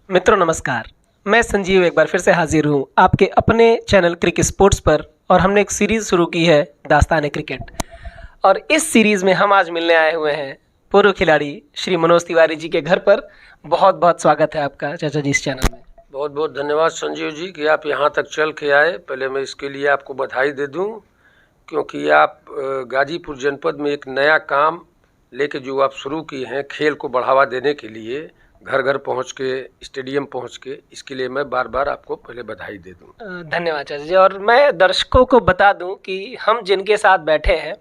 मित्रों नमस्कार। मैं संजीव एक बार फिर से हाजिर हूँ आपके अपने चैनल क्रिकेट स्पोर्ट्स पर। और हमने एक सीरीज़ शुरू की है दास्तान क्रिकेट। और इस सीरीज़ में हम आज मिलने आए हुए हैं पूर्व खिलाड़ी श्री मनोज तिवारी जी के घर पर। बहुत बहुत स्वागत है आपका चाचा जी इस चैनल में। बहुत बहुत धन्यवाद संजीव जी कि आप यहाँ तक चल के आए। पहले मैं इसके लिए आपको बधाई दे दूँ, क्योंकि आप गाजीपुर जनपद में एक नया काम लेके जो आप शुरू किए हैं खेल को बढ़ावा देने के लिए, घर घर पहुँच के, स्टेडियम पहुँच के, इसके लिए मैं बार बार आपको पहले बधाई दे दूँ। धन्यवाद चाचा जी। और मैं दर्शकों को बता दूं कि हम जिनके साथ बैठे हैं,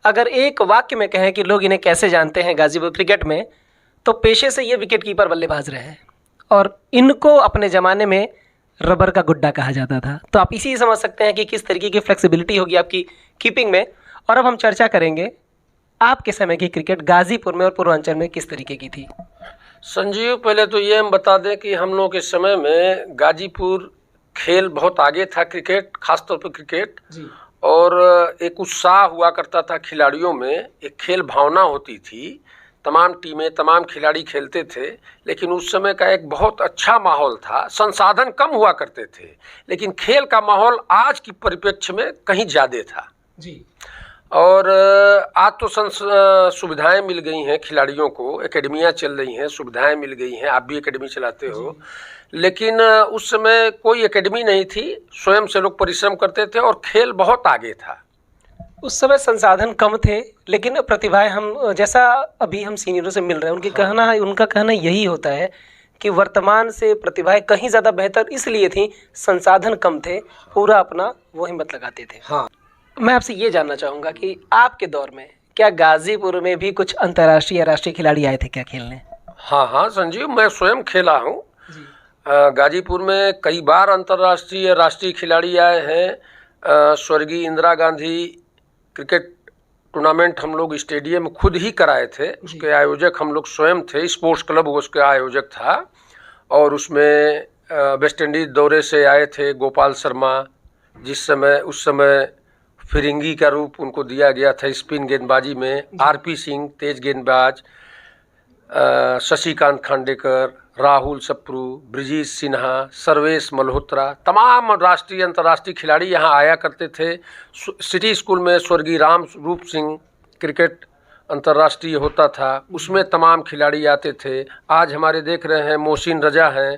अगर एक वाक्य में कहें कि लोग इन्हें कैसे जानते हैं गाजीपुर क्रिकेट में, तो पेशे से ये विकेट कीपर बल्लेबाज रहे हैं और इनको अपने ज़माने में रबर का गुड्डा कहा जाता था। तो आप इसी समझ सकते हैं कि किस तरीके की फ्लेक्सिबिलिटी होगी आपकी कीपिंग में। और अब हम चर्चा करेंगे आपके समय की क्रिकेट गाजीपुर में और पूर्वांचल में किस तरीके की थी। संजीव, पहले तो ये हम बता दें कि हम लोगों के समय में गाजीपुर खेल बहुत आगे था, क्रिकेट, खासतौर पर क्रिकेट जी। और एक उत्साह हुआ करता था खिलाड़ियों में, एक खेल भावना होती थी, तमाम टीमें, तमाम खिलाड़ी खेलते थे। लेकिन उस समय का एक बहुत अच्छा माहौल था, संसाधन कम हुआ करते थे, लेकिन खेल का माहौल आज की परिप्रेक्ष्य में कहीं ज़्यादा था जी। और आज तो सुविधाएं मिल गई हैं खिलाड़ियों को, एकेडमियां चल रही हैं, सुविधाएं मिल गई हैं, आप भी एकेडमी चलाते हो। लेकिन उस समय कोई एकेडमी नहीं थी, स्वयं से लोग परिश्रम करते थे और खेल बहुत आगे था। उस समय संसाधन कम थे, लेकिन प्रतिभाएं, हम जैसा अभी हम सीनियरों से मिल रहे हैं, उनका कहना यही होता है कि वर्तमान से प्रतिभाएं कहीं ज़्यादा बेहतर इसलिए थी, संसाधन कम थे, पूरा अपना वो हिम्मत लगाते थे। हाँ, मैं आपसे ये जानना चाहूँगा कि आपके दौर में क्या गाजीपुर में भी कुछ अंतर्राष्ट्रीय या राष्ट्रीय खिलाड़ी आए थे क्या खेलने? हाँ हाँ संजीव, मैं स्वयं खेला हूँ। गाजीपुर में कई बार अंतर्राष्ट्रीय, राष्ट्रीय खिलाड़ी आए हैं। स्वर्गीय इंदिरा गांधी क्रिकेट टूर्नामेंट हम लोग स्टेडियम खुद ही कराए थे, उसके आयोजक हम लोग स्वयं थे, स्पोर्ट्स क्लब उसके आयोजक था। और उसमें वेस्ट इंडीज दौरे से आए थे गोपाल शर्मा, उस समय फिरंगी का रूप उनको दिया गया था स्पिन गेंदबाजी में। आरपी सिंह तेज गेंदबाज, शशिकांत खांडेकर, राहुल सप्रू, ब्रिजेश सिन्हा, सर्वेश मल्होत्रा, तमाम राष्ट्रीय अंतर्राष्ट्रीय खिलाड़ी यहाँ आया करते थे। सिटी स्कूल में स्वर्गीय राम रूप सिंह क्रिकेट अंतर्राष्ट्रीय होता था, उसमें तमाम खिलाड़ी आते थे। आज हमारे देख रहे हैं मोहसिन रजा हैं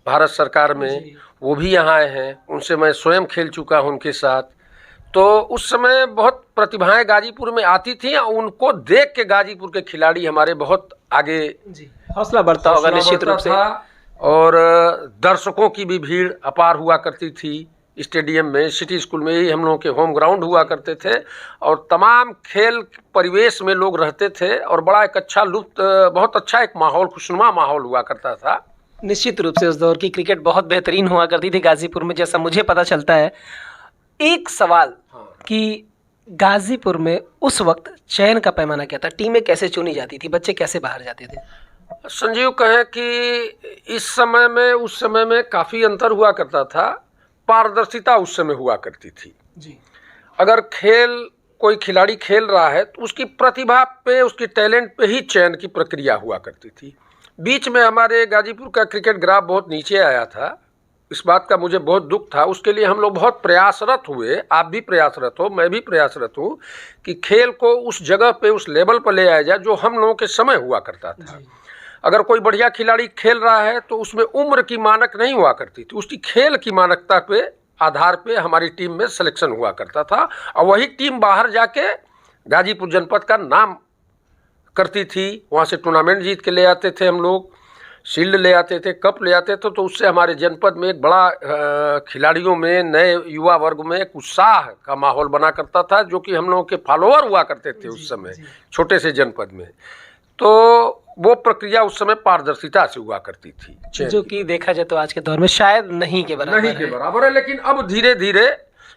भारत सरकार में, वो भी यहाँ आए हैं, उनसे मैं स्वयं खेल चुका हूँ उनके साथ। तो उस समय बहुत प्रतिभाएं गाजीपुर में आती थीं, उनको देख के गाजीपुर के खिलाड़ी हमारे बहुत आगे हौसला बढ़ता होगा निश्चित रूप से। और दर्शकों की भी भीड़ अपार हुआ करती थी स्टेडियम में। सिटी स्कूल में ही हम लोगों के होम ग्राउंड हुआ करते थे और तमाम खेल परिवेश में लोग रहते थे और बड़ा एक अच्छा लुत्फ, बहुत अच्छा एक माहौल, खुशनुमा माहौल हुआ करता था। निश्चित रूप से उस दौर की क्रिकेट बहुत बेहतरीन हुआ करती थी गाजीपुर में, जैसा मुझे पता चलता है। एक सवाल कि गाजीपुर में उस वक्त चयन का पैमाना क्या था, टीमें कैसे चुनी जाती थी, बच्चे कैसे बाहर जाते थे? संजीव, कहें कि इस समय में उस समय में काफ़ी अंतर हुआ करता था, पारदर्शिता उस समय हुआ करती थी जी। अगर कोई खिलाड़ी खेल रहा है तो उसकी प्रतिभा पे, उसकी टैलेंट पे ही चयन की प्रक्रिया हुआ करती थी। बीच में हमारे गाजीपुर का क्रिकेट ग्राफ बहुत नीचे आया था, इस बात का मुझे बहुत दुख था। उसके लिए हम लोग बहुत प्रयासरत हुए, आप भी प्रयासरत हो, मैं भी प्रयासरत हूँ कि खेल को उस जगह पे, उस लेवल पर ले आया जाए जो हम लोगों के समय हुआ करता था। अगर कोई बढ़िया खिलाड़ी खेल रहा है तो उसमें उम्र की मानक नहीं हुआ करती थी, उसकी खेल की मानकता पे आधार पे हमारी टीम में सिलेक्शन हुआ करता था और वही टीम बाहर जाके गाजीपुर जनपद का नाम करती थी। वहाँ से टूर्नामेंट जीत के ले आते थे हम लोग, शील्ड ले आते थे, कप ले आते थे। तो उससे हमारे जनपद में एक बड़ा खिलाड़ियों में, नए युवा वर्ग में एक उत्साह का माहौल बना करता था, जो कि हम लोगों के फॉलोअर हुआ करते थे उस समय छोटे से जनपद में। तो वो प्रक्रिया उस समय पारदर्शिता से हुआ करती थी, जो कि देखा जाए तो आज के दौर में शायद नहीं के बराबर है। लेकिन अब धीरे धीरे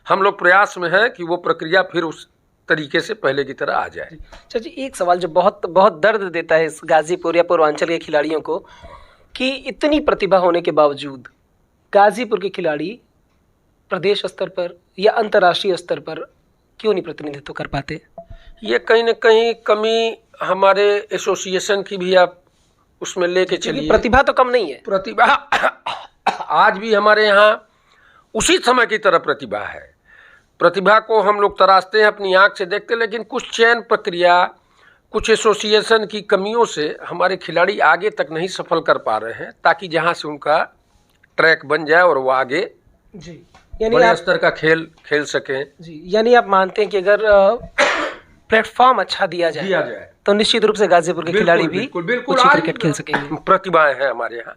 हम लोग प्रयास में है कि वो प्रक्रिया फिर उस तरीके से पहले की तरह आ जाए। अच्छा जी, एक सवाल जो बहुत बहुत दर्द देता है इस गाजीपुर या पूर्वांचल के खिलाड़ियों को, कि इतनी प्रतिभा होने के बावजूद गाजीपुर के खिलाड़ी प्रदेश स्तर पर या अंतर्राष्ट्रीय स्तर पर क्यों नहीं प्रतिनिधित्व कर पाते? ये कहीं न कहीं कमी हमारे एसोसिएशन की भी आप उसमें लेके क्योंकि चलिए। प्रतिभा तो कम नहीं है। प्रतिभा आज भी हमारे यहाँ उसी समय की तरह प्रतिभा है। प्रतिभा को हम लोग तराशते हैं, अपनी आंख से देखते हैं, लेकिन कुछ चयन प्रक्रिया, कुछ एसोसिएशन की कमियों से हमारे खिलाड़ी आगे तक नहीं सफल कर पा रहे हैं, ताकि जहां से उनका ट्रैक बन जाए और वो आगे जी, यानी बड़े आप स्तर का खेल खेल सकें। जी, यानी आप मानते हैं कि अगर प्लेटफॉर्म अच्छा दिया जाए तो निश्चित रूप से गाजीपुर के खिलाड़ी भी बिल्कुल अच्छी क्रिकेट खेल सकेंगे। प्रतिभाएं हैं हमारे यहाँ,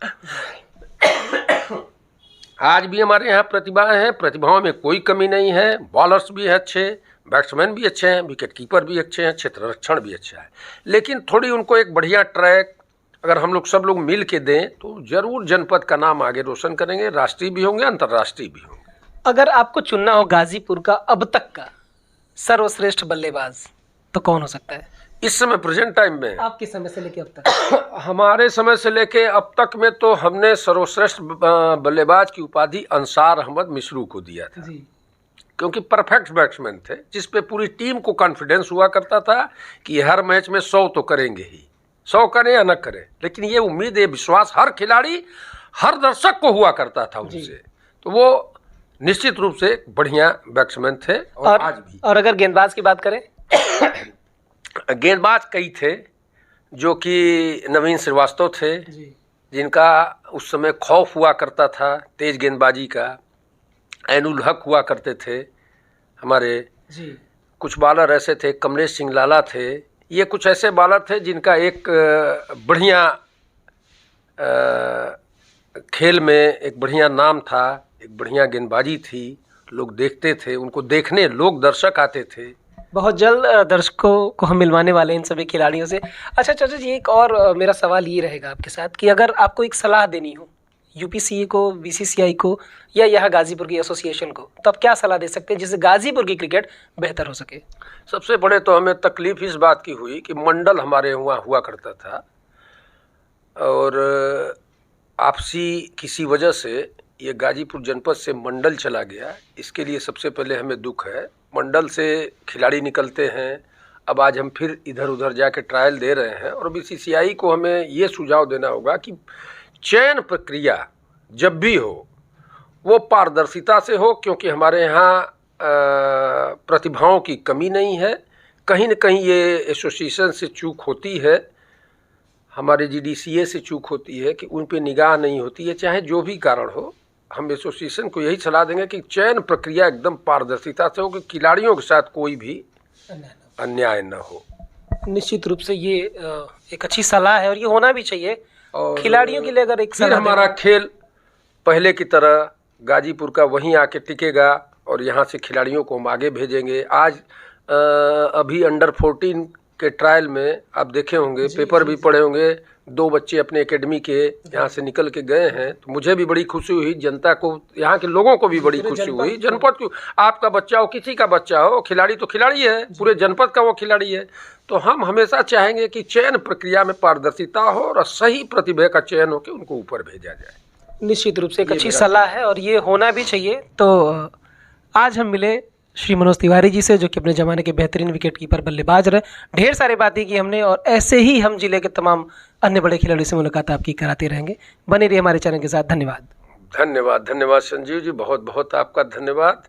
आज भी हमारे यहाँ प्रतिभाएं हैं, प्रतिभाओं में कोई कमी नहीं है। बॉलर्स भी अच्छे, बैट्समैन भी अच्छे हैं, विकेट कीपर भी अच्छे हैं, क्षेत्र रक्षण भी अच्छा है, लेकिन थोड़ी उनको एक बढ़िया ट्रैक अगर हम लोग सब लोग मिल के दें तो जरूर जनपद का नाम आगे रोशन करेंगे, राष्ट्रीय भी होंगे, अंतर्राष्ट्रीय भी होंगे। अगर आपको चुनना हो गाजीपुर का अब तक का सर्वश्रेष्ठ बल्लेबाज तो कौन हो सकता है इस समय प्रेजेंट टाइम में? आपके समय से लेके अब तक? हमारे समय से लेके अब तक में तो हमने सर्वश्रेष्ठ बल्लेबाज की उपाधि अंसार अहमद मिश्रू को दिया था जी, क्योंकि परफेक्ट बैट्समैन थे, जिस पे पूरी टीम को कॉन्फिडेंस हुआ करता था कि हर मैच में 100 तो करेंगे ही, 100 करें या न करें, लेकिन ये उम्मीद, ये विश्वास हर खिलाड़ी, हर दर्शक को हुआ करता था उनसे। तो वो निश्चित रूप से बढ़िया बैट्समैन थे और आज भी। और अगर गेंदबाज की बात करें? गेंदबाज कई थे, जो कि नवीन श्रीवास्तव थे जी, जिनका उस समय खौफ हुआ करता था तेज गेंदबाजी का। ऐनुल हक हुआ करते थे हमारे। जी, कुछ बॉलर ऐसे थे, कमलेश सिंह लाला थे। ये कुछ ऐसे बॉलर थे जिनका एक बढ़िया खेल में एक बढ़िया नाम था, एक बढ़िया गेंदबाजी थी, लोग देखते थे, उनको देखने लोग दर्शक आते थे। बहुत जल्द दर्शकों को हम मिलवाने वाले हैं इन सभी खिलाड़ियों से। अच्छा चाचा जी, एक और मेरा सवाल ये रहेगा आपके साथ कि अगर आपको एक सलाह देनी हो यूपीसीए को, बीसीसीआई को या यहाँ गाजीपुर की एसोसिएशन को, तो आप क्या सलाह दे सकते हैं जिससे गाजीपुर की क्रिकेट बेहतर हो सके? सबसे बड़े तो हमें तकलीफ इस बात की हुई कि मंडल हमारे वहाँ हुआ करता था और आपसी किसी वजह से ये गाजीपुर जनपद से मंडल चला गया। इसके लिए सबसे पहले हमें दुख है। मंडल से खिलाड़ी निकलते हैं, अब आज हम फिर इधर उधर जाके ट्रायल दे रहे हैं और बीसीसीआई को हमें ये सुझाव देना होगा कि चयन प्रक्रिया जब भी हो वो पारदर्शिता से हो, क्योंकि हमारे यहाँ प्रतिभाओं की कमी नहीं है। कहीं न कहीं ये एसोसिएशन से चूक होती है, हमारे जीडीसीए से चूक होती है कि उन पे निगाह नहीं होती है। चाहे जो भी कारण हो, हम एसोसिएशन को यही सलाह देंगे कि चयन प्रक्रिया एकदम पारदर्शिता से हो, कि खिलाड़ियों के साथ कोई भी अन्याय न हो। निश्चित रूप से ये एक अच्छी सलाह है और ये होना भी चाहिए। और खिलाड़ियों के लिए अगर एक फिर हमारा खेल पहले की तरह गाजीपुर का वहीं आके टिकेगा और यहाँ से खिलाड़ियों को हम आगे भेजेंगे। आज अभी अंडर 14 के ट्रायल में आप देखे होंगे, पेपर भी पढ़े होंगे, 2 बच्चे अपने एकेडमी के यहाँ से निकल के गए हैं। तो मुझे भी बड़ी खुशी हुई, जनता को, यहाँ के लोगों को भी बड़ी खुशी हुई। जनपद को, आपका बच्चा हो, किसी का बच्चा हो, खिलाड़ी तो खिलाड़ी है, पूरे जनपद का वो खिलाड़ी है। तो हम हमेशा चाहेंगे कि चयन प्रक्रिया में पारदर्शिता हो और सही प्रतिभा का चयन हो के उनको ऊपर भेजा जाए। निश्चित रूप से एक अच्छी सलाह है और ये होना भी चाहिए। तो आज हम मिले श्री मनोज तिवारी जी से, जो कि अपने ज़माने के बेहतरीन विकेट कीपर बल्लेबाज रहे। ढेर सारी बातें की हमने और ऐसे ही हम जिले के तमाम अन्य बड़े खिलाड़ियों से मुलाकात आपकी कराते रहेंगे। बने रहिए हमारे चैनल के साथ। धन्यवाद। धन्यवाद, धन्यवाद संजीव जी, बहुत बहुत आपका धन्यवाद।